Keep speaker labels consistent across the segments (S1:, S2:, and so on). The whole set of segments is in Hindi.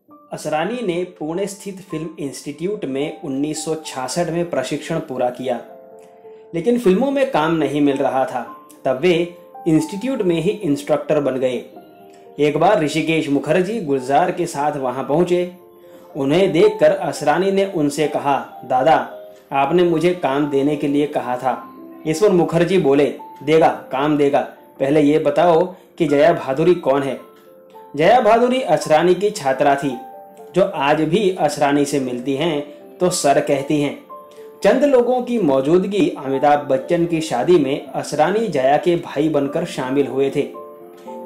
S1: असरानी ने पुणे स्थित फिल्म इंस्टीट्यूट में 1966 में प्रशिक्षण पूरा किया, लेकिन फिल्मों में काम नहीं मिल रहा था। तब वे इंस्टीट्यूट में ही इंस्ट्रक्टर बन गए। एक बार ऋषिकेश मुखर्जी गुलजार के साथ वहां पहुंचे। उन्हें देखकर असरानी ने उनसे कहा, दादा, आपने मुझे काम देने के लिए कहा था। इस पर मुखर्जी बोले, देगा, काम देगा, पहले ये बताओ कि जया भादुरी कौन है। जया भादुरी असरानी की छात्रा थी, जो आज भी असरानी से मिलती हैं तो सर कहती हैं। चंद लोगों की मौजूदगी अमिताभ बच्चन की शादी में असरानी जया के भाई बनकर शामिल हुए थे।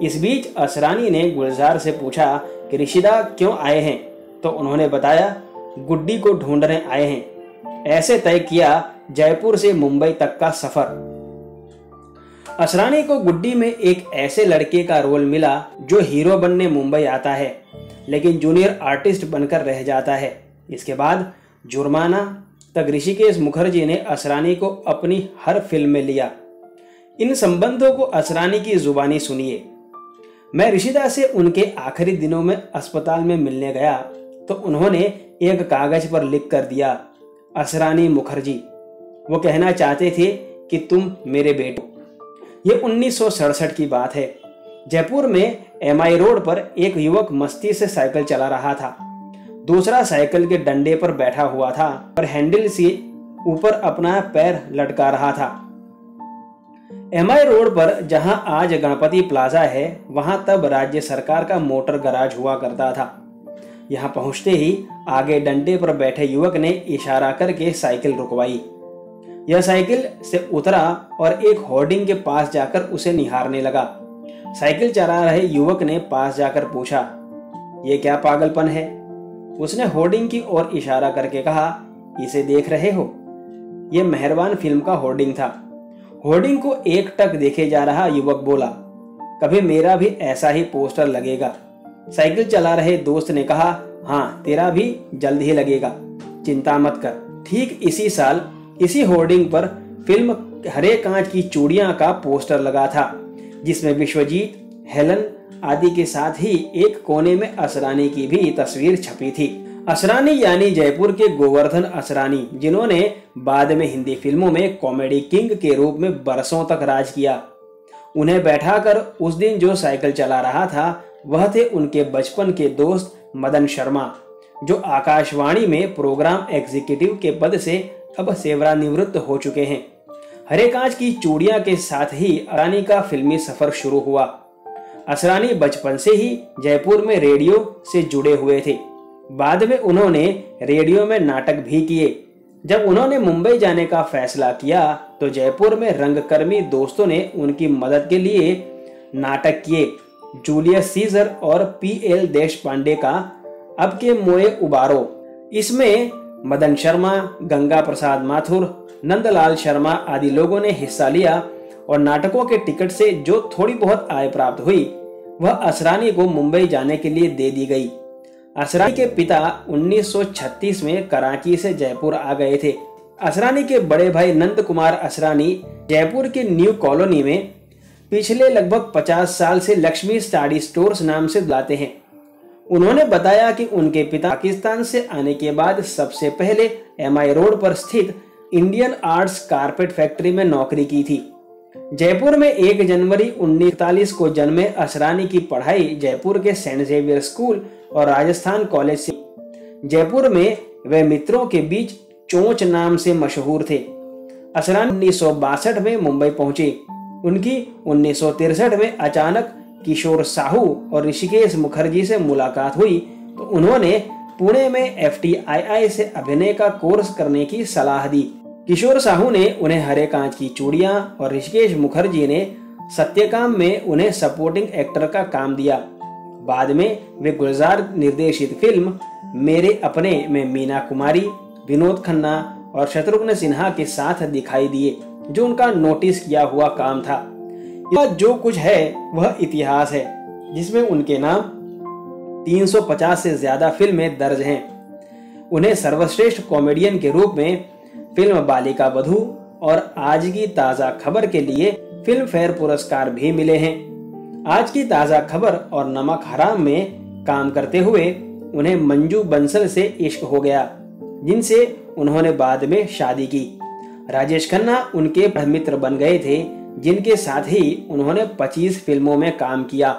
S1: इस बीच असरानी ने गुलजार से पूछा कि ऋषिदा क्यों आए हैं, तो उन्होंने बताया, गुड्डी को ढूंढने आए हैं। ऐसे तय किया जयपुर से मुंबई तक का सफर। असरानी को गुड्डी में एक ऐसे लड़के का रोल मिला जो हीरो बनने मुंबई आता है, लेकिन जूनियर आर्टिस्ट बनकर रह जाता है। इसके बाद जुर्माना तक ऋषिकेश मुखर्जी ने असरानी को अपनी हर फिल्म में लिया। इन संबंधों को असरानी की जुबानी सुनिए। मैं ऋषिदा से उनके आखिरी दिनों में अस्पताल में मिलने गया तो उन्होंने एक कागज पर लिख कर दिया, असरानी मुखर्जी। वो कहना चाहते थे कि तुम मेरे बेटे। ये 1967 की बात है। जयपुर में MI रोड पर एक युवक मस्ती से साइकिल चला रहा था। दूसरा साइकिल के डंडे पर बैठा हुआ था और हैंडल से ऊपर अपना पैर लटका रहा था। MI रोड पर जहां आज गणपति प्लाजा है, वहां तब राज्य सरकार का मोटर गैराज हुआ करता था। यहां पहुंचते ही आगे डंडे पर बैठे युवक ने इशारा करके साइकिल रुकवाई। यह साइकिल से उतरा और एक होर्डिंग के पास जाकर उसे निहारने लगा। साइकिल चला रहे युवक ने पास जाकर पूछा, ये क्या पागलपन है? उसने होर्डिंग की ओर इशारा करके कहा, इसे देख रहे हो? यह मेहरबान फिल्म का होर्डिंग था। होर्डिंग को एकटक देखे जा रहा युवक बोला, कभी मेरा भी ऐसा ही पोस्टर लगेगा। साइकिल चला रहे दोस्त ने कहा, हाँ, तेरा भी जल्द ही लगेगा, चिंता मत कर। ठीक इसी साल इसी होर्डिंग पर फिल्म हरे कांच की चूड़ियां का पोस्टर लगा था, जिसमें विश्वजीत, हेलन आदि के साथ ही एक कोने में असरानी की भी तस्वीर छपी थी। असरानी यानी जयपुर के गोवर्धन असरानी, जिन्होंने बाद में हिंदी फिल्मों में कॉमेडी किंग के रूप में बरसों तक राज किया। उन्हें बैठाकर उस दिन जो साइकिल चला रहा था, वह थे उनके बचपन के दोस्त मदन शर्मा, जो आकाशवाणी में प्रोग्राम एग्जीक्यूटिव के पद से अब सेवानिवृत्त हो चुके हैं। हरे कांच की चूड़ियां के साथ ही असरानी का फिल्मी सफर शुरू हुआ। असरानी बचपन से ही जयपुर में रेडियो से जुड़े हुए थे। बाद में उन्होंने रेडियो में नाटक भी किए। जब उन्होंने मुंबई जाने का फैसला किया तो जयपुर में रंगकर्मी दोस्तों ने उनकी मदद के लिए नाटक किए। जूलियस सीजर और PL देशपांडे का अब के मोए उबारो। इसमें मदन शर्मा, गंगा प्रसाद माथुर, नंदलाल शर्मा आदि लोगों ने हिस्सा लिया और नाटकों के टिकट से जो थोड़ी बहुत आय प्राप्त हुई, वह असरानी को मुंबई जाने के लिए दे दी गई। असरानी के पिता 1936 में कराची से जयपुर आ गए थे। असरानी के बड़े भाई नंद कुमार असरानी जयपुर के न्यू कॉलोनी में पिछले लगभग 50 साल से लक्ष्मी स्टडी स्टोर्स नाम से बुलाते हैं। उन्होंने बताया कि उनके पिता पाकिस्तान से आने के बाद सबसे पहले MI रोड पर स्थित इंडियन आर्ट्स कारपेट फैक्ट्री में नौकरी की थी। जयपुर में 1 जनवरी 1941 को जन्मे असरानी की पढ़ाई जयपुर के सेंट जेवियर स्कूल और राजस्थान कॉलेज से। जयपुर में वे मित्रों के बीच चोंच नाम से मशहूर थे। असरानी 1962 में मुंबई पहुंचे। उनकी 1963 में अचानक किशोर साहू और ऋषिकेश मुखर्जी से मुलाकात हुई तो उन्होंने पुणे में FTII से अभिनय का कोर्स करने की सलाह दी। किशोर साहू ने उन्हें हरे कांच की चूड़ियां और ऋषिकेश मुखर्जी ने सत्यकाम में उन्हें सपोर्टिंग एक्टर का काम दिया। बाद में वे गुलजार निर्देशित फिल्म मेरे अपने में मीना कुमारी, विनोद खन्ना और शत्रुघ्न सिन्हा के साथ दिखाई दिए, जो उनका नोटिस किया हुआ काम था। यह जो कुछ है वह इतिहास है, जिसमें उनके नाम 350 से ज्यादा फिल्में दर्ज हैं। उन्हें सर्वश्रेष्ठ कॉमेडियन के रूप में फिल्म बालिका वधू और आज की ताजा खबर के लिए फिल्म फेयर पुरस्कार भी मिले हैं। आज की ताजा खबर और नमक हराम में काम करते हुए उन्हें मंजू बंसल से इश्क हो गया, जिनसे उन्होंने बाद में शादी की। राजेश खन्ना उनके मित्र बन गए थे, जिनके साथ ही उन्होंने 25 फिल्मों में काम किया।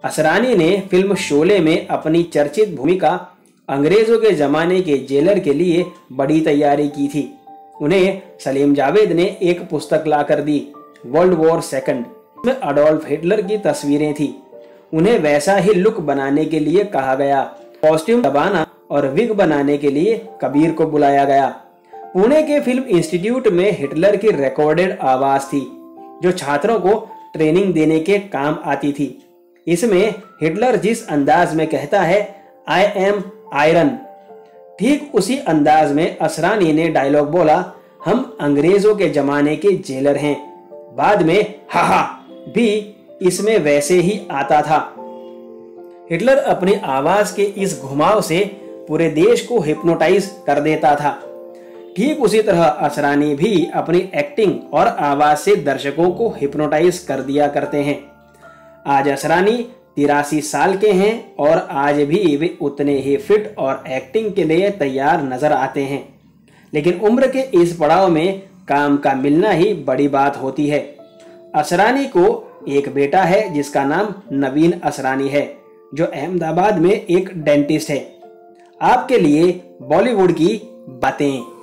S1: असरानी ने फिल्म शोले में अपनी चर्चित भूमिका अंग्रेजों के जमाने के जेलर के लिए बड़ी तैयारी की थी। उन्हें सलीम जावेद ने एक पुस्तक ला कर दी, वर्ल्ड वॉर सेकंड, में अडोल्फ हिटलर की तस्वीरें थी। उन्हें वैसा ही लुक बनाने के लिए कहा गया। कॉस्ट्यूम दबाना और विग बनाने के लिए कबीर को बुलाया गया। पुणे के फिल्म इंस्टीट्यूट में हिटलर की रिकॉर्डेड आवाज थी, जो छात्रों को ट्रेनिंग देने के काम आती थी। इसमें हिटलर जिस अंदाज में कहता है, आई एम आयरन, ठीक उसी अंदाज में असरानी ने डायलॉग बोला, हम अंग्रेजों के जमाने के जेलर हैं। बाद में हा भी इसमें वैसे ही आता था। हिटलर अपनी आवाज के इस घुमाव से पूरे देश को हिप्नोटाइज कर देता था। ठीक उसी तरह असरानी भी अपनी एक्टिंग और आवाज से दर्शकों को हिप्नोटाइज कर दिया करते हैं। आज असरानी 83 साल के हैं और आज भी वे उतने ही फिट और एक्टिंग के लिए तैयार नजर आते हैं। लेकिन उम्र के इस पड़ाव में काम का मिलना ही बड़ी बात होती है। असरानी को एक बेटा है जिसका नाम नवीन असरानी है, जो अहमदाबाद में एक डेंटिस्ट है। आपके लिए बॉलीवुड की बातें।